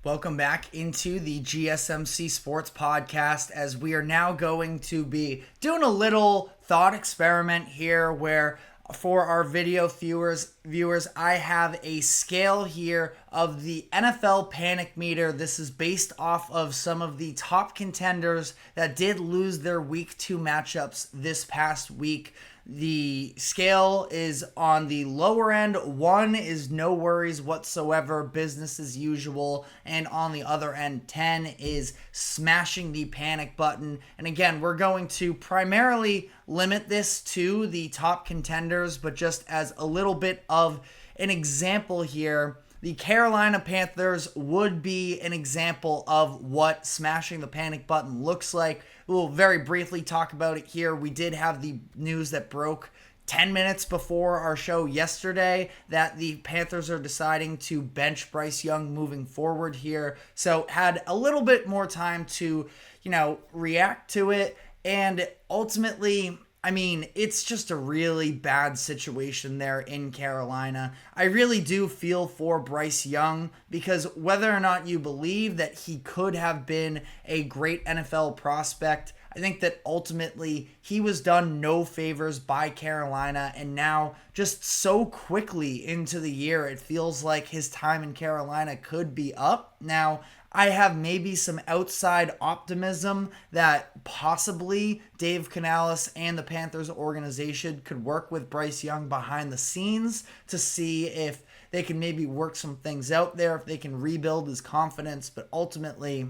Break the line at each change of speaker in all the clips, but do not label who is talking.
Welcome back into the GSMC Sports Podcast, as we are now going to be doing a little thought experiment here where for our video viewers, I have a scale here of the NFL panic meter. This is based off of some of the top contenders that did lose their week 2 matchups this past week. The scale is on the lower end. 1 is no worries whatsoever, business as usual. And on the other end, 10 is smashing the panic button. And again, we're going to primarily limit this to the top contenders, but just as a little bit of an example here, the Carolina Panthers would be an example of what smashing the panic button looks like. We'll very briefly talk about it here. We did have the news that broke 10 minutes before our show yesterday that the Panthers are deciding to bench Bryce Young moving forward here. So had a little bit more time to, react to it. And ultimately, it's just a really bad situation there in Carolina. I really do feel for Bryce Young, because whether or not you believe that he could have been a great NFL prospect, I think that ultimately he was done no favors by Carolina, and now just so quickly into the year, it feels like his time in Carolina could be up. Now, I have maybe some outside optimism that possibly Dave Canales and the Panthers organization could work with Bryce Young behind the scenes to see if they can maybe work some things out there, if they can rebuild his confidence. But ultimately,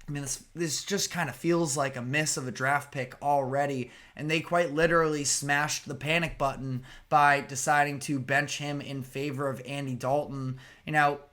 this just kind of feels like a miss of a draft pick already, and they quite literally smashed the panic button by deciding to bench him in favor of Andy Dalton.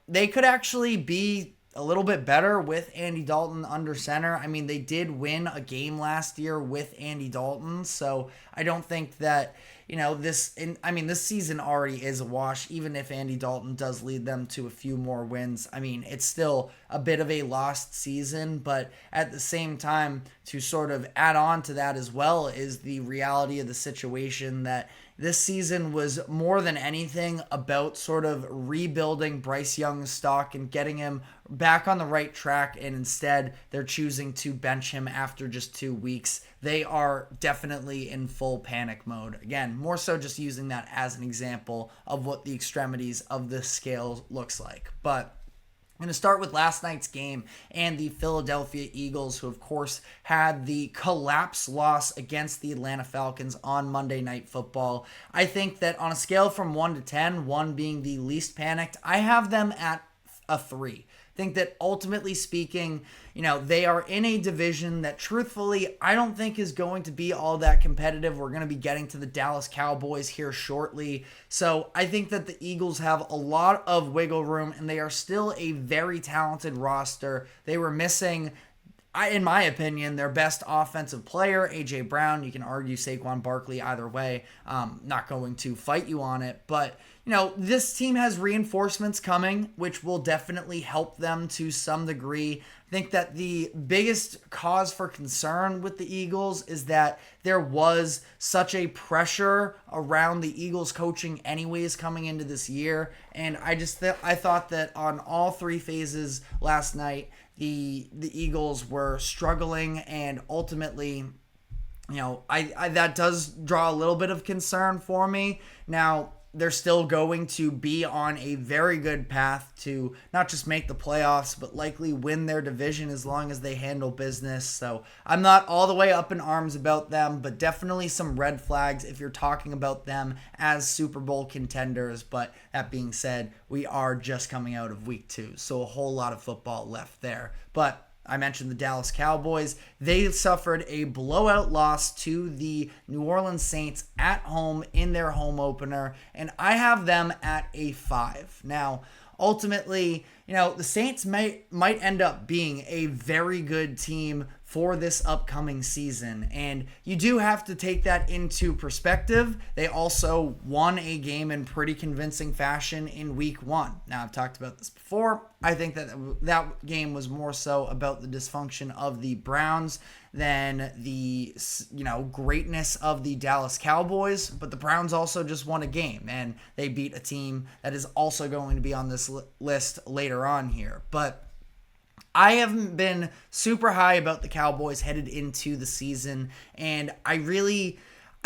They could actually be a little bit better with Andy Dalton under center. They did win a game last year with Andy Dalton, so I don't think that, this season already is a wash. Even if Andy Dalton does lead them to a few more wins, it's still a bit of a lost season, but at the same time, to sort of add on to that as well is the reality of the situation that this season was more than anything about sort of rebuilding Bryce Young's stock and getting him back on the right track, and instead they're choosing to bench him after just 2 weeks. They are definitely in full panic mode. Again, more so just using that as an example of what the extremities of this scale looks like. But I'm going to start with last night's game and the Philadelphia Eagles, who of course had the collapse loss against the Atlanta Falcons on Monday Night Football. I think that on a scale from 1 to 10, 1 being the least panicked, I have them at a 3. I think that ultimately speaking, they are in a division that truthfully I don't think is going to be all that competitive. We're going to be getting to the Dallas Cowboys here shortly. So I think that the Eagles have a lot of wiggle room, and they are still a very talented roster. They were missing, in my opinion, their best offensive player, A.J. Brown. You can argue Saquon Barkley either way. Not going to fight you on it, but this team has reinforcements coming, which will definitely help them to some degree. I think that the biggest cause for concern with the Eagles is that there was such a pressure around the Eagles coaching anyways coming into this year. And I thought that on all 3 phases last night, the Eagles were struggling, and ultimately, I that does draw a little bit of concern for me. Now, they're still going to be on a very good path to not just make the playoffs, but likely win their division as long as they handle business. So I'm not all the way up in arms about them, but definitely some red flags if you're talking about them as Super Bowl contenders. But that being said, we are just coming out of week 2, so a whole lot of football left there. But I mentioned the Dallas Cowboys. They suffered a blowout loss to the New Orleans Saints at home in their home opener, and I have them at a 5. Now, ultimately, the Saints might end up being a very good team for this upcoming season, and you do have to take that into perspective. They also won a game in pretty convincing fashion in week 1. Now, I've talked about this before. I think that game was more so about the dysfunction of the Browns than the greatness of the Dallas Cowboys, but the Browns also just won a game, and they beat a team that is also going to be on this list later on here. But I haven't been super high about the Cowboys headed into the season, and I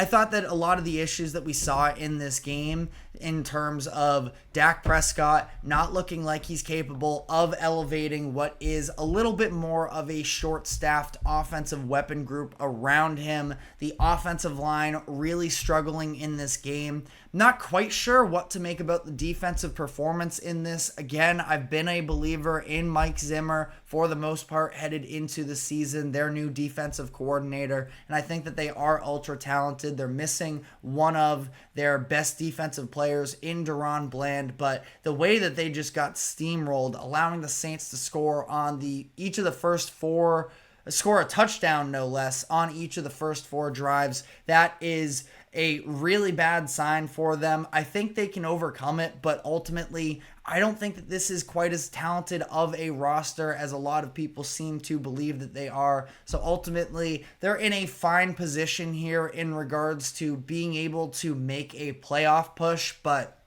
thought that a lot of the issues that we saw in this game in terms of Dak Prescott not looking like he's capable of elevating what is a little bit more of a short-staffed offensive weapon group around him, the offensive line really struggling in this game. Not quite sure what to make about the defensive performance in this. Again, I've been a believer in Mike Zimmer for the most part headed into the season, their new defensive coordinator, and I think that they are ultra talented. They're missing one of their best defensive players in Deron Bland, but the way that they just got steamrolled, allowing the Saints to score on each of the first four, score a touchdown no less on each of the first four drives, that is a really bad sign for them. I think they can overcome it, but ultimately, I don't think that this is quite as talented of a roster as a lot of people seem to believe that they are. So ultimately, they're in a fine position here in regards to being able to make a playoff push, but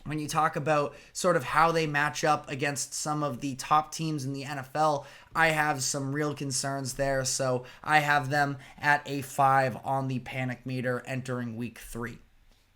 when you talk about sort of how they match up against some of the top teams in the NFL, I have some real concerns there. So I have them at a 5 on the panic meter entering week 3.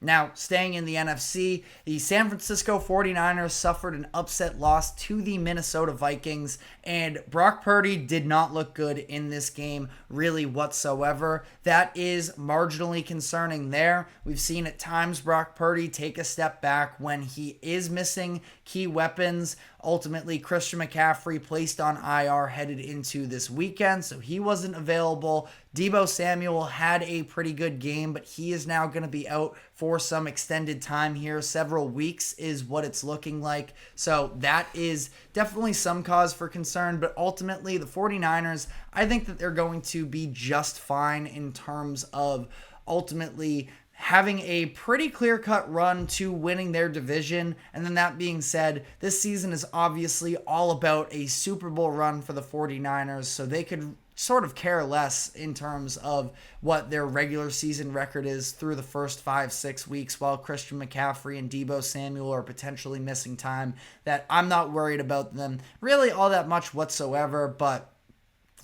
Now, staying in the NFC, the San Francisco 49ers suffered an upset loss to the Minnesota Vikings, and Brock Purdy did not look good in this game really whatsoever. That is marginally concerning there. We've seen at times Brock Purdy take a step back when he is missing key weapons. Ultimately, Christian McCaffrey placed on IR headed into this weekend, so he wasn't available. Deebo Samuel had a pretty good game, but he is now going to be out for some extended time here. Several weeks is what it's looking like. So that is definitely some cause for concern, but ultimately the 49ers, I think that they're going to be just fine in terms of ultimately having a pretty clear-cut run to winning their division. And then that being said, this season is obviously all about a Super Bowl run for the 49ers, so they could sort of care less in terms of what their regular season record is through the first 5-6 weeks while Christian McCaffrey and Deebo Samuel are potentially missing time. That I'm not worried about them really all that much whatsoever, but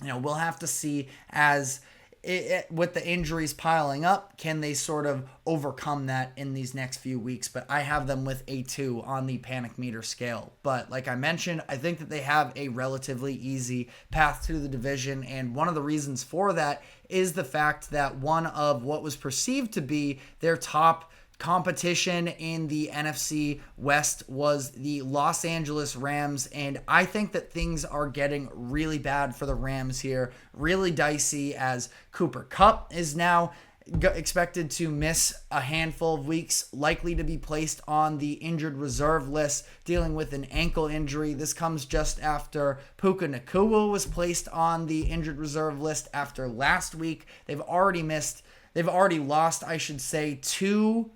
we'll have to see as with the injuries piling up, can they sort of overcome that in these next few weeks? But I have them with a 2 on the panic meter scale. But like I mentioned, I think that they have a relatively easy path to the division. And one of the reasons for that is the fact that one of what was perceived to be their top competition in the NFC West was the Los Angeles Rams, and I think that things are getting really bad for the Rams here, really dicey as Cooper Kupp is now expected to miss a handful of weeks, likely to be placed on the injured reserve list, dealing with an ankle injury. This comes just after Puka Nacua was placed on the injured reserve list after last week. They've already lost, 2,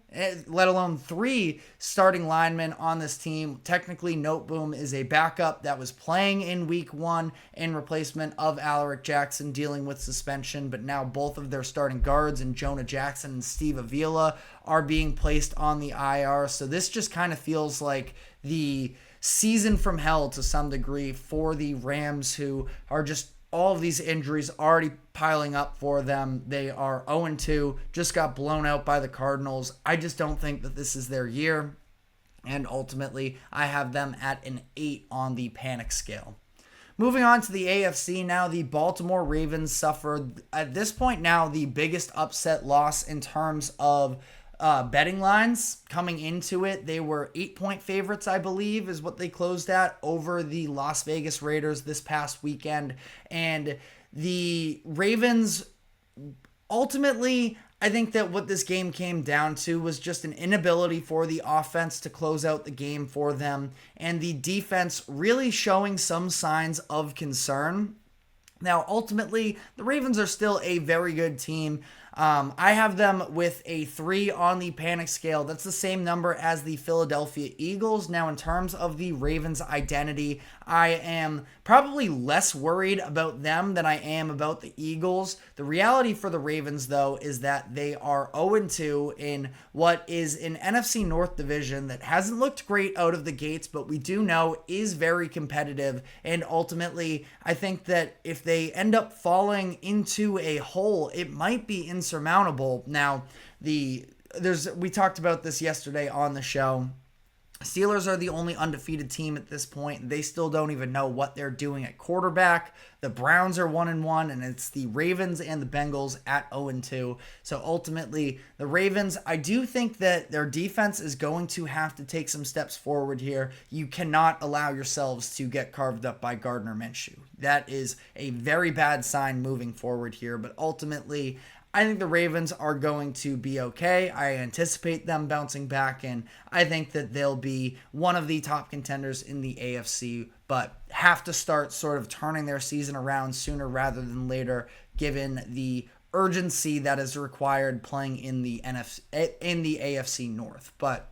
let alone 3 starting linemen on this team. Technically, Noteboom is a backup that was playing in week 1 in replacement of Alaric Jackson dealing with suspension, but now both of their starting guards and Jonah Jackson and Steve Avila are being placed on the IR. So this just kind of feels like the season from hell to some degree for the Rams, who are just all of these injuries already piling up for them. They are 0-2, just got blown out by the Cardinals. I just don't think that this is their year. And ultimately, I have them at an 8 on the panic scale. Moving on to the AFC now, the Baltimore Ravens suffered, at this point now, the biggest upset loss in terms of betting lines coming into it. They were 8-point favorites, I believe, is what they closed at over the Las Vegas Raiders this past weekend. And the Ravens, ultimately, I think that what this game came down to was just an inability for the offense to close out the game for them, and the defense really showing some signs of concern. Now, ultimately, the Ravens are still a very good team. I have them with a 3 on the panic scale. That's the same number as the Philadelphia Eagles. Now, in terms of the Ravens' identity, I am probably less worried about them than I am about the Eagles. The reality for the Ravens, though, is that they are 0-2 in what is an NFC North division that hasn't looked great out of the gates, but we do know is very competitive. And ultimately, I think that if they end up falling into a hole, it might be insurmountable. Now, we talked about this yesterday on the show. Steelers are the only undefeated team at this point. They still don't even know what they're doing at quarterback. The Browns are 1-1, and it's the Ravens and the Bengals at 0-2. So ultimately, the Ravens, I do think that their defense is going to have to take some steps forward here. You cannot allow yourselves to get carved up by Gardner Minshew. That is a very bad sign moving forward here, but ultimately, I think the Ravens are going to be okay. I anticipate them bouncing back, and I think that they'll be one of the top contenders in the AFC, but have to start sort of turning their season around sooner rather than later, given the urgency that is required playing in the AFC North. But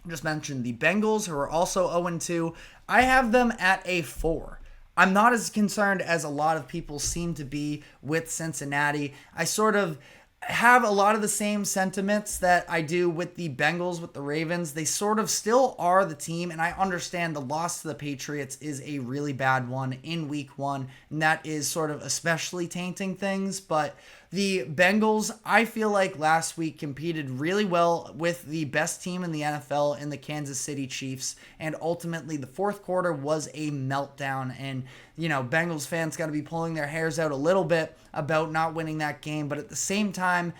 I just mentioned the Bengals, who are also 0-2. I have them at a 4. I'm not as concerned as a lot of people seem to be with Cincinnati. I sort of have a lot of the same sentiments that I do with the Bengals, with the Ravens. They sort of still are the team, and I understand the loss to the Patriots is a really bad one in week 1, and that is sort of especially tainting things, but the Bengals, I feel like last week competed really well with the best team in the NFL in the Kansas City Chiefs, and ultimately the fourth quarter was a meltdown, and Bengals fans got to be pulling their hairs out a little bit about not winning that game, but at the same time,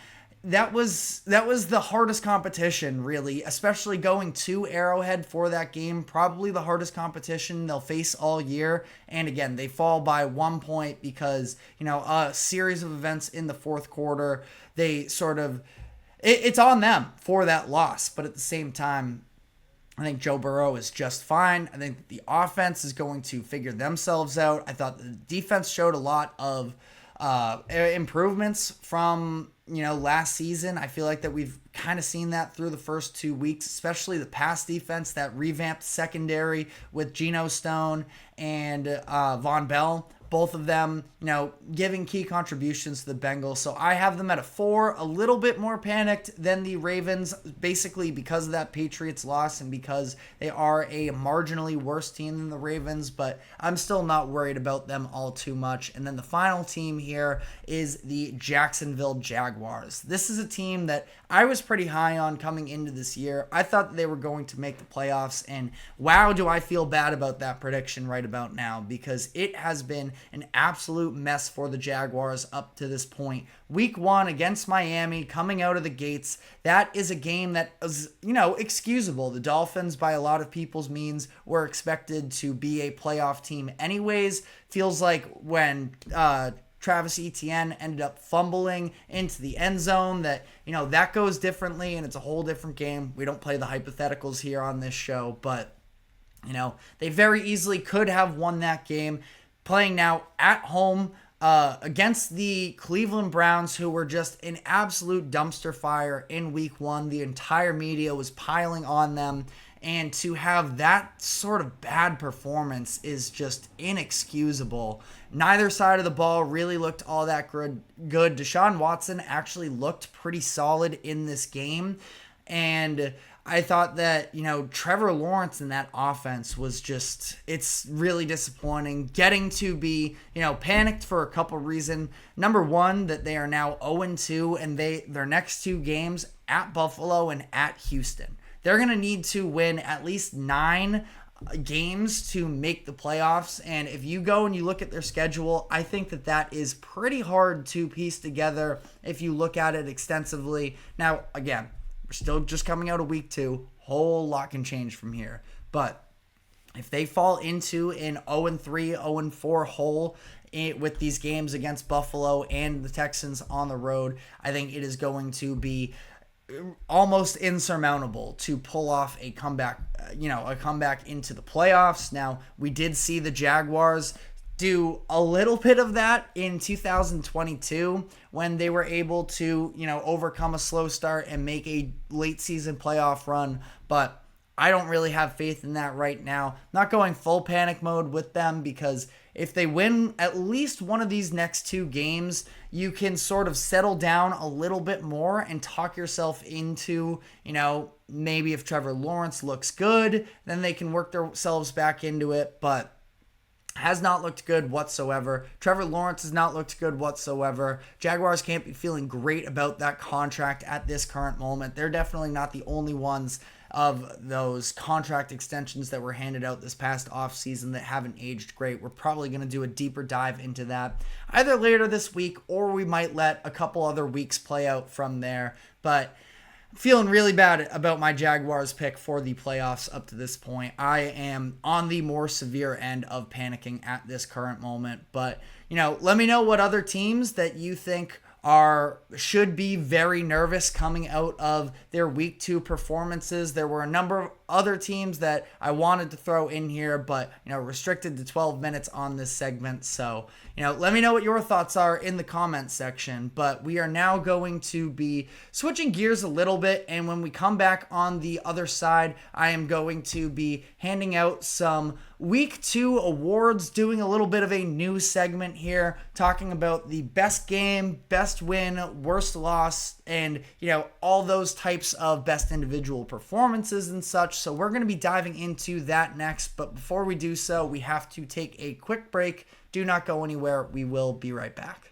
that was the hardest competition, really, especially going to Arrowhead for that game. Probably the hardest competition they'll face all year. And again, they fall by 1 point because, a series of events in the fourth quarter, they sort of, it's on them for that loss. But at the same time, I think Joe Burrow is just fine. I think the offense is going to figure themselves out. I thought the defense showed a lot of improvements from last season. I feel like that we've kind of seen that through the first 2 weeks, especially the pass defense, that revamped secondary with Geno Stone and Von Bell. Both of them, giving key contributions to the Bengals. So I have them at a 4, a little bit more panicked than the Ravens, basically because of that Patriots loss and because they are a marginally worse team than the Ravens, but I'm still not worried about them all too much. And then the final team here is the Jacksonville Jaguars. This is a team that I was pretty high on coming into this year. I thought that they were going to make the playoffs, and wow, do I feel bad about that prediction right about now, because it has been an absolute mess for the Jaguars up to this point. Week 1 against Miami, coming out of the gates, that is a game that is, excusable. The Dolphins, by a lot of people's means, were expected to be a playoff team anyways. Feels like when Travis Etienne ended up fumbling into the end zone that, that goes differently, and it's a whole different game. We don't play the hypotheticals here on this show, but, they very easily could have won that game. Playing now at home against the Cleveland Browns, who were just an absolute dumpster fire in week 1. The entire media was piling on them, and to have that sort of bad performance is just inexcusable. Neither side of the ball really looked all that good. Deshaun Watson actually looked pretty solid in this game, and I thought that, Trevor Lawrence in that offense was just, it's really disappointing. Getting to be, panicked for a couple reasons. Number one, that they are now 0-2, and their next 2 games at Buffalo and at Houston. They're going to need to win at least 9 games to make the playoffs, and if you go and you look at their schedule, I think that is pretty hard to piece together if you look at it extensively. Now, again, we're still just coming out of week 2. Whole lot can change from here. But if they fall into an 0-3, 0-4 hole with these games against Buffalo and the Texans on the road, I think it is going to be almost insurmountable to pull off a comeback into the playoffs. Now, we did see the Jaguars do a little bit of that in 2022 when they were able to, overcome a slow start and make a late season playoff run. But I don't really have faith in that right now. Not going full panic mode with them, because if they win at least one of these next 2 games, you can sort of settle down a little bit more and talk yourself into, maybe if Trevor Lawrence looks good, then they can work themselves back into it. But has not looked good whatsoever. Trevor Lawrence has not looked good whatsoever. Jaguars can't be feeling great about that contract at this current moment. They're definitely not the only ones of those contract extensions that were handed out this past offseason that haven't aged great. We're probably going to do a deeper dive into that either later this week, or we might let a couple other weeks play out from there. But feeling really bad about my Jaguars pick for the playoffs up to this point. I am on the more severe end of panicking at this current moment. But, let me know what other teams that you think should be very nervous coming out of their week 2 performances. There were a number of other teams that I wanted to throw in here, but restricted to 12 minutes on this segment. So let me know what your thoughts are in the comments section. But we are now going to be switching gears a little bit, and when we come back on the other side, I am going to be handing out some Week 2 awards, doing a little bit of a new segment here, talking about the best game, best win, worst loss, and, all those types of best individual performances and such. So we're going to be diving into that next. But before we do so, we have to take a quick break. Do not go anywhere. We will be right back.